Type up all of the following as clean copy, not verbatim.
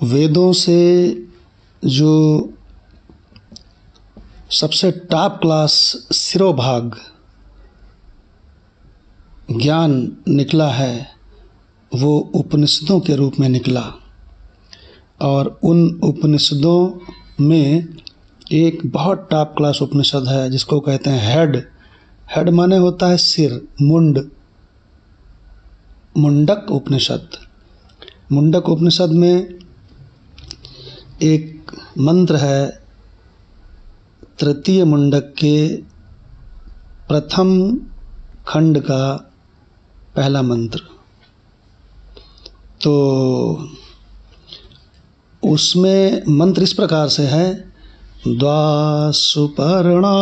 वेदों से जो सबसे टॉप क्लास सिरोभाग ज्ञान निकला है वो उपनिषदों के रूप में निकला। और उन उपनिषदों में एक बहुत टॉप क्लास उपनिषद है जिसको कहते हैं हेड। हेड माने होता है सिर, मुंड, मुंडक उपनिषद। मुंडक उपनिषद में एक मंत्र है, तृतीय मुंडक के प्रथम खंड का पहला मंत्र। तो उसमें मंत्र इस प्रकार से है, द्वा सुपर्णा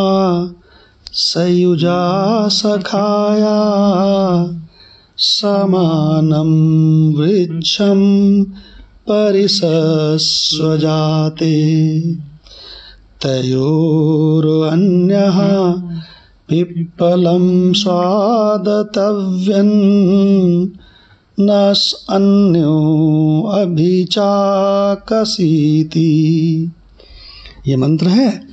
सयुजा सखाया समानं वृक्षं परिसस्वजाते तयोरन्यः पिप्पलं स्वादतव्यं न अन्यो अभिचाकसीति। ये मंत्र है।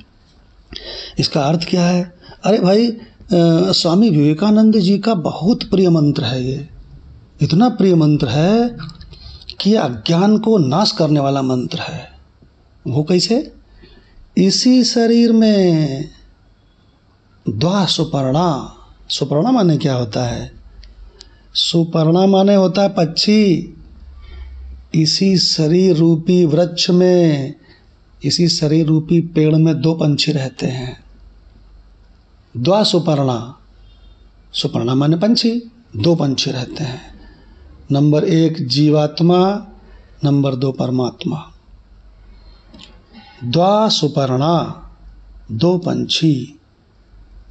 इसका अर्थ क्या है? अरे भाई, स्वामी विवेकानंद जी का बहुत प्रिय मंत्र है ये। इतना प्रिय मंत्र है कि अज्ञान को नाश करने वाला मंत्र है। वो कैसे? इसी शरीर में द्वा सुपर्णा। सुपर्णा माने क्या होता है? सुपर्णा माने होता है पक्षी। इसी शरीर रूपी वृक्ष में, इसी शरीर रूपी पेड़ में दो पंछी रहते हैं। द्वा सुपर्णा, सुपर्णा माने पंछी, दो पंछी रहते हैं। नंबर 1 जीवात्मा, नंबर 2 परमात्मा। द्वा सुपर्णा, दो पंछी।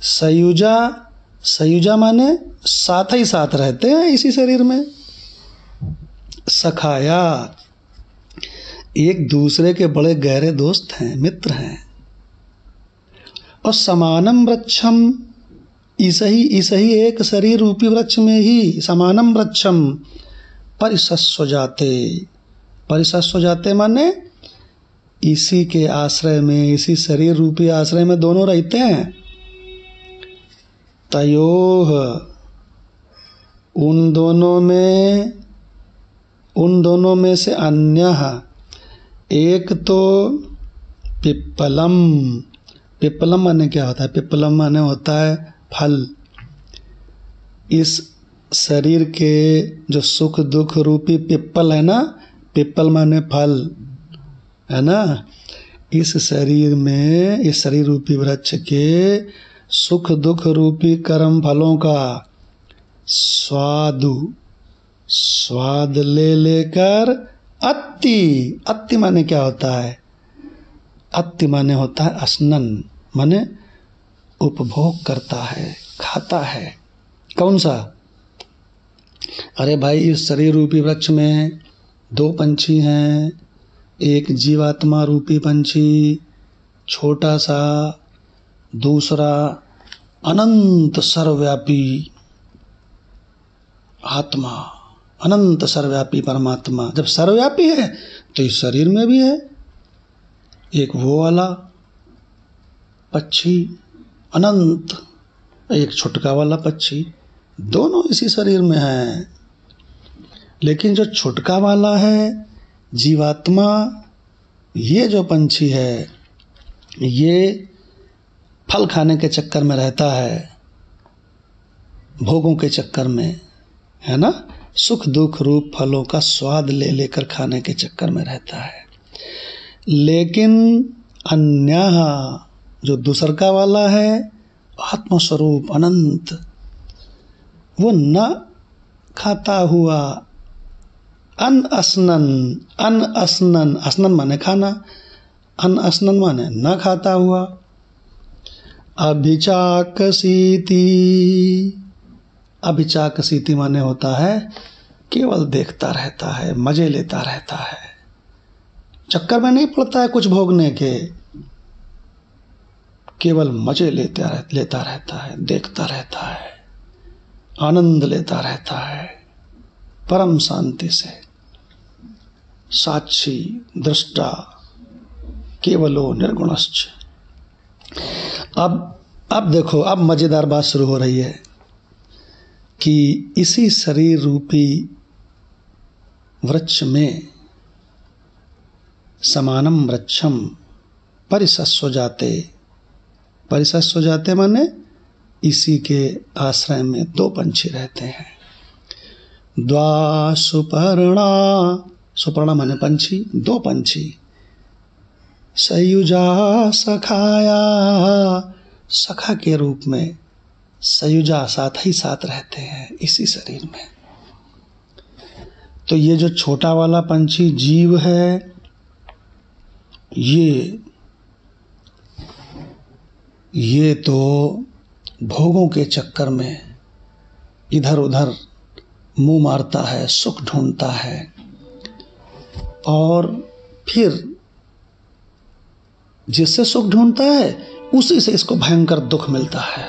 सयुजा, सयुजा माने साथ ही साथ रहते हैं इसी शरीर में। सखाया, एक दूसरे के बड़े गहरे दोस्त हैं, मित्र हैं। और समानम वृक्षम, इसी एक शरीर रूपी वृक्ष में ही समानम वृक्षम परिसस्वजाते। परिसस्वजाते माने इसी के आश्रय में, इसी शरीर रूपी आश्रय में दोनों रहते हैं। तयोह, उन दोनों में से अन्यः, एक तो पिप्पलम। पिप्पलम माने क्या होता है? पिप्पलम माने होता है फल। इस शरीर के जो सुख दुख रूपी पिप्पल है ना, पिप्पल माने फल है ना। इस शरीर में, इस शरीर रूपी वृक्ष के सुख दुख रूपी कर्म फलों का स्वाद ले लेकर अत्ति माने क्या होता है? अत्ति माने होता है असनन, माने उपभोग करता है, खाता है। कौन सा? अरे भाई, इस शरीर रूपी वृक्ष में दो पंछी हैं। एक जीवात्मा रूपी पंछी छोटा सा, दूसरा अनंत सर्वव्यापी आत्मा, अनंत सर्वव्यापी परमात्मा। जब सर्वव्यापी है तो इस शरीर में भी है। एक वो वाला पक्षी अनंत, एक छुटका वाला पक्षी, दोनों इसी शरीर में हैं। लेकिन जो छुटका वाला है जीवात्मा, ये जो पंछी है, ये फल खाने के चक्कर में रहता है, भोगों के चक्कर में, है ना। सुख दुख रूप फलों का स्वाद ले लेकर खाने के चक्कर में रहता है। लेकिन अन्य, जो दूसरका वाला है आत्मस्वरूप अनंत, वो न खाता हुआ असनन माने खाना, असनन माने न खाता हुआ। अभिचाकसीति माने होता है केवल देखता रहता है, मजे लेता रहता है, चक्कर में नहीं पड़ता है कुछ भोगने के, केवल मजे लेता रहता है, देखता रहता है, आनंद लेता रहता है परम शांति से। साक्षी दृष्टा केवलो निर्गुणश्च। अब देखो, अब मजेदार बात शुरू हो रही है कि इसी शरीर रूपी वृक्ष में समानम वृक्षम परिसस्व जाते, परिसस्व जाते माने इसी के आश्रय में दो पंछी रहते हैं। द्वा सुपर्णा, सुपर्णा माने पंछी, दो पंछी। सयुजा सखाया, सखा के रूप में सयुजा साथ ही साथ रहते हैं इसी शरीर में। तो ये जो छोटा वाला पंछी जीव है, ये तो भोगों के चक्कर में इधर उधर मुंह मारता है, सुख ढूंढता है, और फिर जिससे सुख ढूंढता है उसी से इसको भयंकर दुख मिलता है।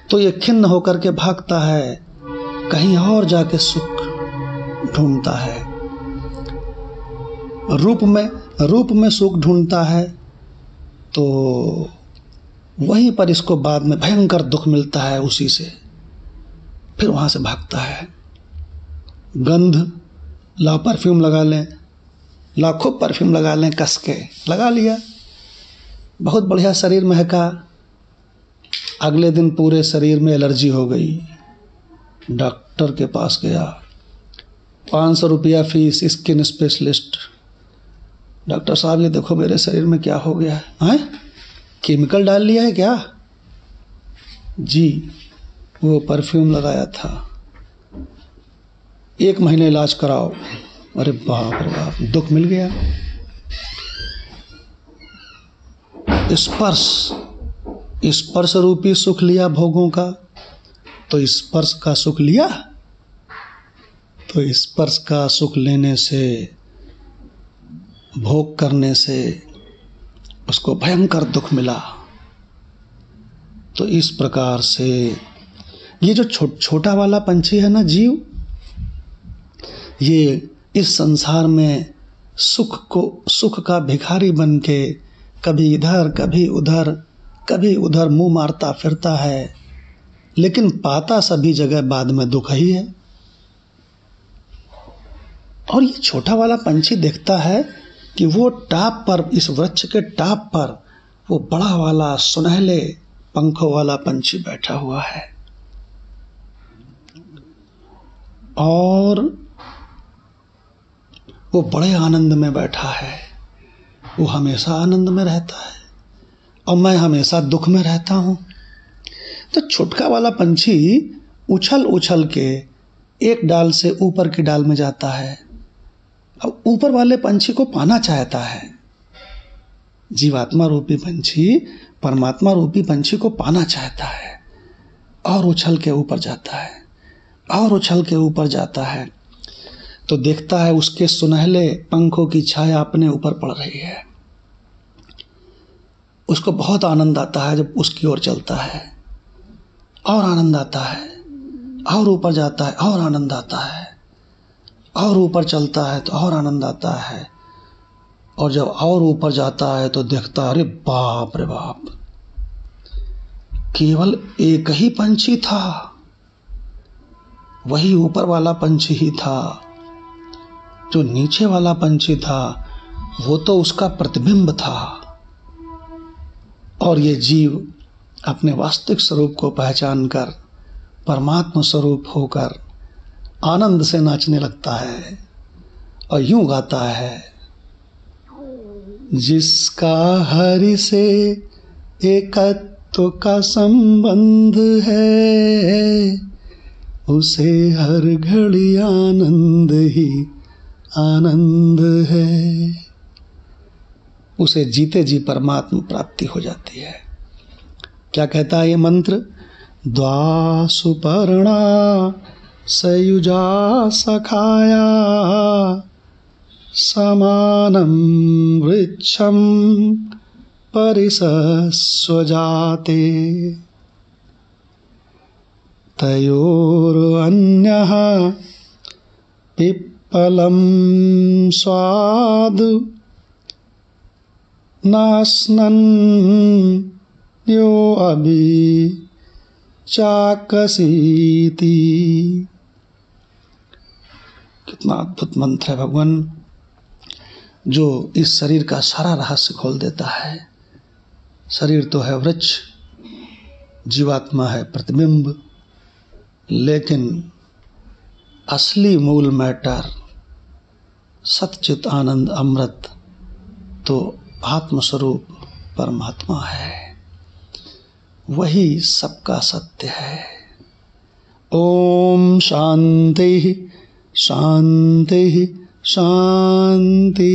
तो ये खिन्न होकर के भागता है, कहीं और जाके सुख ढूंढता है, रूप में सुख ढूंढता है, तो वहीं पर इसको बाद में भयंकर दुख मिलता है उसी से, फिर वहां से भागता है। गंध, ला परफ्यूम लगा लें, लाखों परफ्यूम लगा लें, कस के लगा लिया, बहुत बढ़िया शरीर महका, अगले दिन पूरे शरीर में एलर्जी हो गई। डॉक्टर के पास गया, 500 रुपया फीस, स्किन स्पेशलिस्ट। डॉक्टर साहब ये देखो मेरे शरीर में क्या हो गया है, केमिकल डाल लिया है क्या? जी, वो परफ्यूम लगाया था, 1 महीने इलाज कराओ। अरे बाप रे बाप, दुख मिल गया। स्पर्श रूपी सुख लिया भोगों का, तो स्पर्श का सुख लिया, तो स्पर्श का सुख लेने से, भोग करने से उसको भयंकर दुख मिला। तो इस प्रकार से ये जो छोटा वाला पंछी है ना, जीव, ये इस संसार में सुख का भिखारी बन के कभी इधर कभी उधर मुंह मारता फिरता है, लेकिन पाता सभी जगह बाद में दुख ही है। और ये छोटा वाला पंछी देखता है कि वो टाप पर, इस वृक्ष के टाप पर वो बड़ा वाला सुनहले पंखों वाला पंछी बैठा हुआ है, और वो बड़े आनंद में बैठा है। वो हमेशा आनंद में रहता है और मैं हमेशा दुख में रहता हूँ। तो छुटका वाला पंछी उछल उछल के एक डाल से ऊपर की डाल में जाता है, अब ऊपर वाले पंछी को पाना चाहता है। जीवात्मा रूपी पंछी परमात्मा रूपी पंछी को पाना चाहता है, और उछल के ऊपर जाता है, और उछल के ऊपर जाता है। तो देखता है उसके सुनहले पंखों की छाया अपने ऊपर पड़ रही है। उसको बहुत आनंद आता है जब उसकी ओर चलता है, और आनंद आता है, और ऊपर जाता है और आनंद आता है, और ऊपर चलता है तो और आनंद आता है, और जब और ऊपर जाता है तो देखता है अरे बाप रे बाप, केवल एक ही पंछी था, वही ऊपर वाला पंछी ही था। जो नीचे वाला पंछी था वो तो उसका प्रतिबिंब था। और ये जीव अपने वास्तविक स्वरूप को पहचान कर परमात्मा स्वरूप होकर आनंद से नाचने लगता है और यूं गाता है, जिसका हरि से एकत्व का संबंध है, उसे हर घड़ी आनंद ही आनंद है। उसे जीते जी परमात्मा प्राप्ति हो जाती है। क्या कहता है ये मंत्र? द्वा सुपर्णा सयुजा सखाया समानं वृक्षं परिसस्व जाते तयोरन्यः फलम स्वादु नास्नन् यो अभि चाकसीति। कितना अद्भुत मंत्र है भगवान, जो इस शरीर का सारा रहस्य खोल देता है। शरीर तो है वृक्ष, जीवात्मा है प्रतिबिंब, लेकिन असली मूल मैटर सच्चित आनंद अमृत तो आत्मस्वरूप परमात्मा है, वही सबका सत्य है। ओम शांति शांति शांति।